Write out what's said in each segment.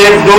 1-2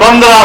15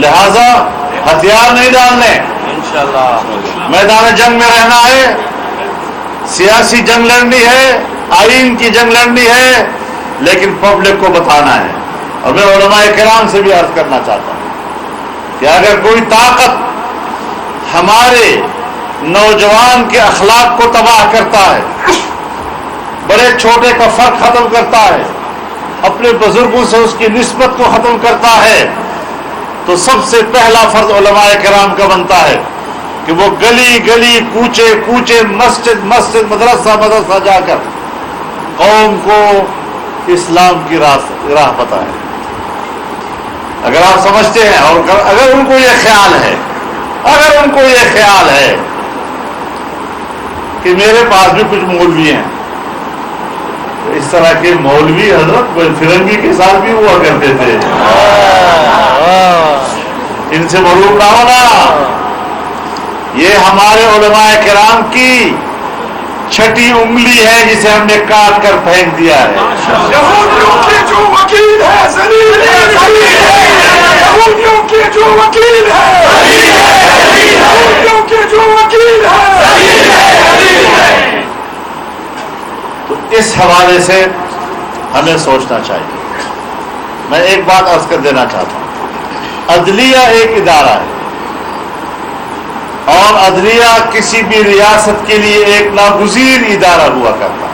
لہذا ہتھیار نہیں ڈالنے، انشاءاللہ میدان جنگ میں رہنا ہے، سیاسی جنگ لڑنی ہے، آئین کی جنگ لڑنی ہے، لیکن پبلک کو بتانا ہے۔ اور میں علماء کرام سے بھی عرض کرنا چاہتا ہوں کہ اگر کوئی طاقت ہمارے نوجوان کے اخلاق کو تباہ کرتا ہے، بڑے چھوٹے کا فرق ختم کرتا ہے، اپنے بزرگوں سے اس کی نسبت کو ختم کرتا ہے، تو سب سے پہلا فرض علماء کرام کا بنتا ہے کہ وہ گلی گلی کوچے کوچے مسجد مسجد مدرسہ مدرسہ جا کر قوم کو اسلام کی راہ بتائیں۔ اگر آپ سمجھتے ہیں اور اگر ان کو یہ خیال ہے کہ میرے پاس بھی کچھ مولوی ہیں، تو اس طرح کے مولوی حضرت فرنگی کے ساتھ بھی ہوا کرتے تھے، ان سے معلوم نہ ہونا۔ یہ ہمارے علماء کرام کی چھٹی انگلی ہے جسے ہم نے کاٹ کر پھینک دیا ہے۔ یہودیوں کے جو وکیل ہے ذلیل ہے، یہودیوں کے جو وکیل ہے، یہودیوں کے جو وکیل ہے۔ تو اس حوالے سے ہمیں سوچنا چاہیے۔ میں ایک بات عرض کر دینا چاہتا ہوں، عدلیہ ایک ادارہ ہے، اور عدلیہ کسی بھی ریاست کے لیے ایک ناگزیر ادارہ ہوا کرتا ہے،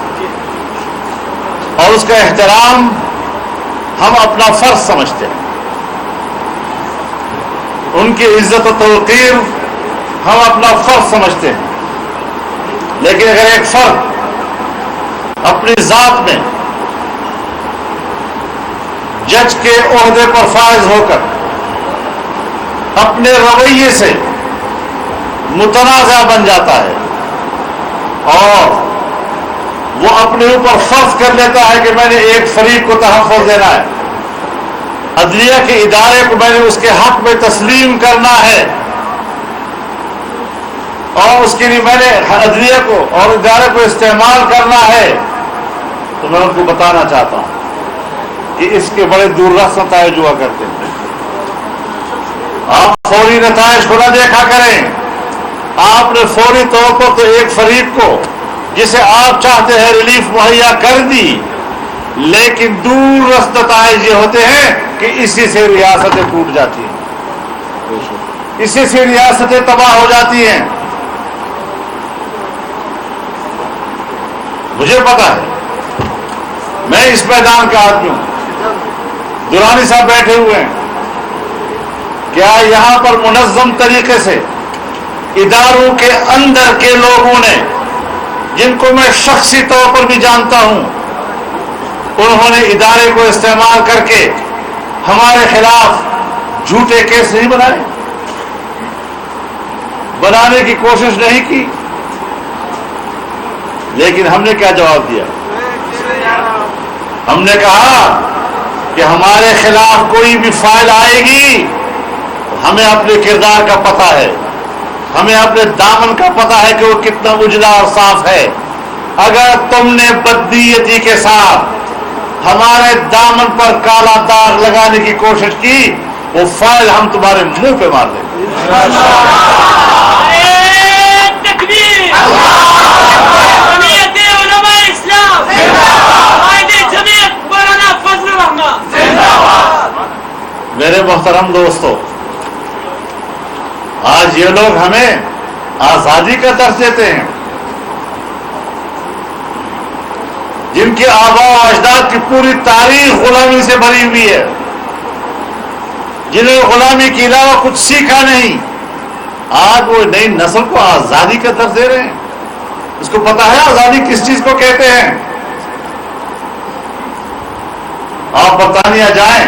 اور اس کا احترام ہم اپنا فرض سمجھتے ہیں، ان کی عزت و توقیر ہم اپنا فرض سمجھتے ہیں۔ لیکن اگر ایک فرد اپنی ذات میں جج کے عہدے پر فائز ہو کر اپنے رویے سے متنازع بن جاتا ہے، اور وہ اپنے اوپر فرض کر لیتا ہے کہ میں نے ایک فریق کو تحفظ دینا ہے، عدلیہ کے ادارے کو میں نے اس کے حق میں تسلیم کرنا ہے، اور اس کے لیے میں نے عدلیہ کو اور ادارے کو استعمال کرنا ہے، تو میں ان کو بتانا چاہتا ہوں کہ اس کے بڑے دور رس نتائج ہوا کرتے ہیں۔ آپ فوری نتائج کو نہ دیکھا کریں۔ آپ نے فوری طور پر تو ایک فریق کو جسے آپ چاہتے ہیں ریلیف مہیا کر دی، لیکن دور رس نتائج یہ ہوتے ہیں کہ اسی سے ریاستیں ٹوٹ جاتی ہیں، اسی سے ریاستیں تباہ ہو جاتی ہیں۔ مجھے پتا ہے، میں اس میدان کا آدمی ہوں، درانی صاحب بیٹھے ہوئے ہیں، کیا یہاں پر منظم طریقے سے اداروں کے اندر کے لوگوں نے، جن کو میں شخصی طور پر بھی جانتا ہوں، انہوں نے ادارے کو استعمال کر کے ہمارے خلاف جھوٹے کیس نہیں بنائے، بنانے کی کوشش نہیں کی؟ لیکن ہم نے کیا جواب دیا؟ ہم نے کہا کہ ہمارے خلاف کوئی بھی فائل آئے گی، ہمیں اپنے کردار کا پتہ ہے، ہمیں اپنے دامن کا پتہ ہے کہ وہ کتنا اجلا اور صاف ہے۔ اگر تم نے بدنیتی کے ساتھ ہمارے دامن پر کالا داغ لگانے کی کوشش کی، وہ فائل ہم تمہارے منہ پہ مار دیں گے۔ میرے محترم دوستو، آج یہ لوگ ہمیں آزادی کا درس دیتے ہیں، جن کے آباء و اجداد کی پوری تاریخ غلامی سے بھری ہوئی ہے، جنہیں غلامی کے علاوہ کچھ سیکھا نہیں، آج وہ نئی نسل کو آزادی کا درس دے رہے ہیں۔ اس کو پتا ہے آزادی کس چیز کو کہتے ہیں؟ آپ برطانیہ جائیں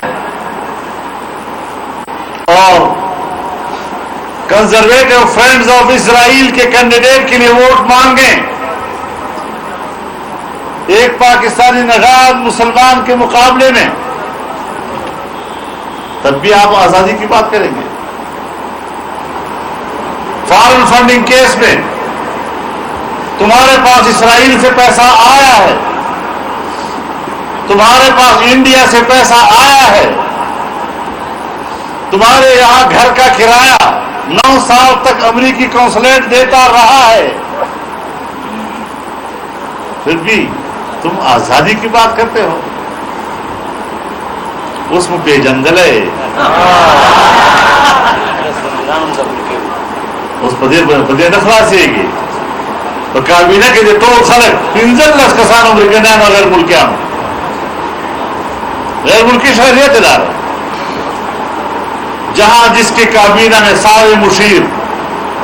اور کنزرویٹو فرینڈز آف اسرائیل کے کینڈیڈیٹ کے لیے ووٹ مانگیں، ایک پاکستانی نژاد مسلمان کے مقابلے میں، تب بھی آپ آزادی کی بات کریں گے۔ فارن فنڈنگ کیس میں تمہارے پاس اسرائیل سے پیسہ آیا ہے، تمہارے پاس انڈیا سے پیسہ آیا ہے، تمہارے یہاں گھر کا کرایہ 9 سال تک امریکی قونصلیٹ دیتا رہا ہے، پھر بھی تم آزادی کی بات کرتے ہو؟ اس میں پہ جنگل ہے، اس پدے نخلاصی ہے گی تو کابینہ کے جو ٹول خلق 15 کسان امریکن غیر ملکیان غیر ملکی شہریت ادارہ، جہاں جس کے کابینہ میں سارے مشیر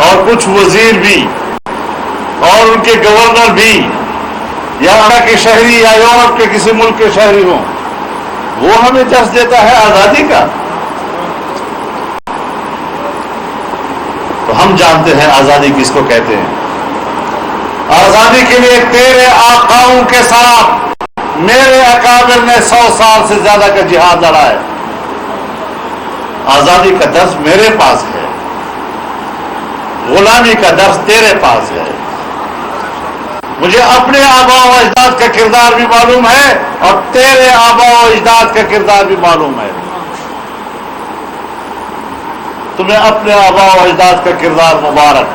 اور کچھ وزیر بھی اور ان کے گورنر بھی یا امریکہ کے شہری یا یورپ کے کسی ملک کے شہری ہوں، وہ ہمیں درس دیتا ہے آزادی کا؟ تو ہم جانتے ہیں آزادی کس کو کہتے ہیں۔ آزادی کے لیے تیرے آقاؤں کے ساتھ میرے اکابر نے 100 سال سے زیادہ کا جہاد لڑا ہے۔ آزادی کا درس میرے پاس ہے، غلامی کا درس تیرے پاس ہے۔ مجھے اپنے آباء و اجداد کا کردار بھی معلوم ہے اور تیرے آباء و اجداد کا کردار بھی معلوم ہے۔ تمہیں اپنے آباء و اجداد کا کردار مبارک،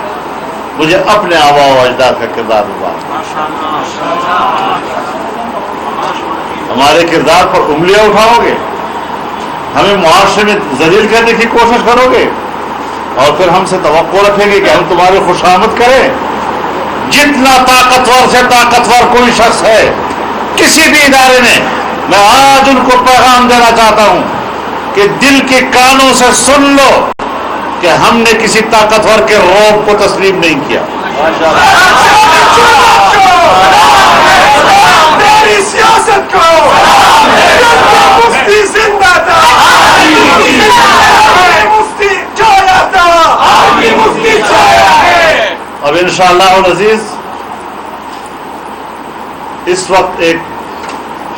مجھے اپنے آباء و اجداد کا کردار مبارک۔ ہمارے کردار پر انگلیاں اٹھاؤ گے، ہمیں معاشرے میں ذلیل کرنے کی کوشش کرو گے اور پھر ہم سے توقع رکھیں گے کہ ہم تمہاری خوشامد کریں۔ جتنا طاقتور سے طاقتور کوئی شخص ہے کسی بھی ادارے میں آج ان کو پیغام دینا چاہتا ہوں کہ دل کے کانوں سے سن لو کہ ہم نے کسی طاقتور کے رعب کو تسلیم نہیں کیا۔ میری سیاست کو مفتی زندہ تھا، مفتی چھایا تھا، مفتی چھایا ہے۔ اب انشاءاللہ العزیز اس وقت ایک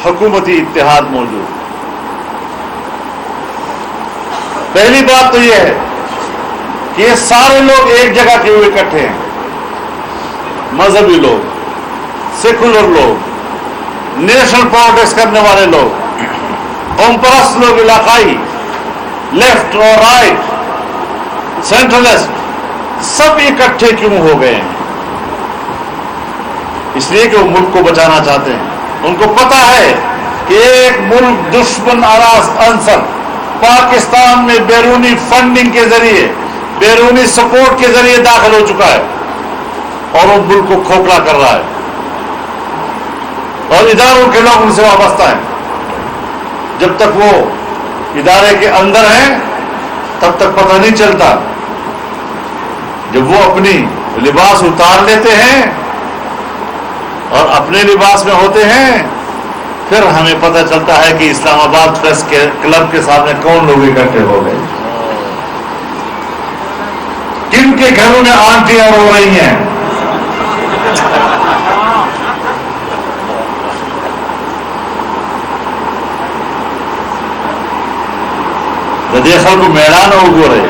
حکومتی اتحاد موجود۔ پہلی بات تو یہ ہے کہ یہ سارے لوگ ایک جگہ کے ہوئے اکٹھے ہیں، مذہبی لوگ، سیکولر لوگ، نیشنل پالیٹکس کرنے والے لوگ، قوم پرست لوگ، علاقائی، لیفٹ اور رائٹ، سینٹرلسٹ، سب اکٹھے کیوں ہو گئے ہیں؟ اس لیے کہ وہ ملک کو بچانا چاہتے ہیں۔ ان کو پتا ہے کہ ایک ملک دشمن عنصر پاکستان میں بیرونی فنڈنگ کے ذریعے، بیرونی سپورٹ کے ذریعے داخل ہو چکا ہے اور وہ ملک کو کھوکھلا کر رہا ہے، اور اداروں کے لوگ ان سے وابستہ ہیں۔ جب تک وہ ادارے کے اندر ہیں تب تک پتہ نہیں چلتا، جب وہ اپنی لباس اتار لیتے ہیں اور اپنے لباس میں ہوتے ہیں پھر ہمیں پتہ چلتا ہے کہ اسلام آباد پریس کے کلب کے سامنے کون لوگ اکٹھے ہو گئے، کن کے گھروں میں آنٹیاں رو رہی ہیں۔ دیکھل کو میدان ہو گو رہے